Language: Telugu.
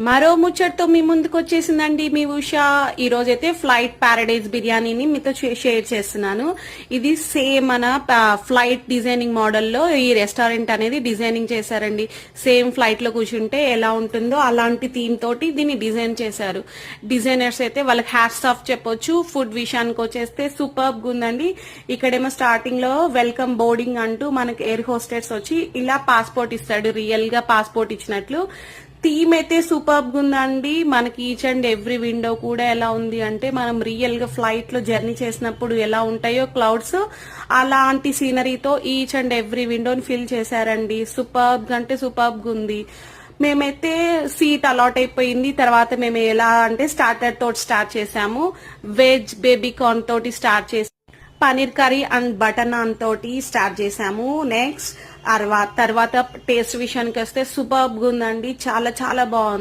మరో ముచ్చటతో మీ ముందుకు వచ్చేసిందండి మీ ఉషా. ఈ రోజైతే ఫ్లైట్ ప్యారడైజ్ బిర్యానీని మీతో షేర్ చేస్తున్నాను. ఇది సేమ్ మన ఫ్లైట్ డిజైనింగ్ మోడల్లో ఈ రెస్టారెంట్ అనేది డిజైనింగ్ చేశారండి. సేమ్ ఫ్లైట్ లో కూర్చుంటే ఎలా ఉంటుందో అలాంటి థీమ్ తోటి దీన్ని డిజైన్ చేశారు. డిజైనర్స్ అయితే వాళ్ళకి హ్యాట్స్ ఆఫ్ చెప్పొచ్చు. ఫుడ్ విషయానికి వచ్చేస్తే సూపర్బ్ గా ఉందండి. ఇక్కడేమో స్టార్టింగ్ లో వెల్కమ్ బోర్డింగ్ అంటూ మనకి ఎయిర్ హోస్టెస్ వచ్చి ఇలా పాస్పోర్ట్ ఇస్తాడు, రియల్ గా పాస్పోర్ట్ ఇచ్చినట్లు. థీమ్ అయితే సూపర్బ్ గా ఉందండి. మనకి ఈచ్ అండ్ ఎవ్రీ విండో కూడా ఎలా ఉంది అంటే మనం రియల్ గా ఫ్లైట్ లో జర్నీ చేసినప్పుడు ఎలా ఉంటాయో క్లౌడ్స్, అలాంటి సీనరీతో ఈచ్ అండ్ ఎవ్రీ విండోని ఫిల్ చేశారండి. సూపర్బ్ గా అంటే సూపర్బ్ గా ఉంది. మేమైతే సీట్ అలాట్ అయిపోయింది. తర్వాత మేము ఎలా అంటే స్టార్టర్ తోటి స్టార్ట్ చేసాము. వెజ్ బేబీ కార్న్ తోటి స్టార్ట్ చేసి paneer curry and butter non తోటి స్టార్ట్ చేసాము. నెక్స్ట్ తర్వాత టేస్ట్ విషయానికి వస్తే సూపర్బ్ గా ఉందండి. చాలా చాలా బాగుంది.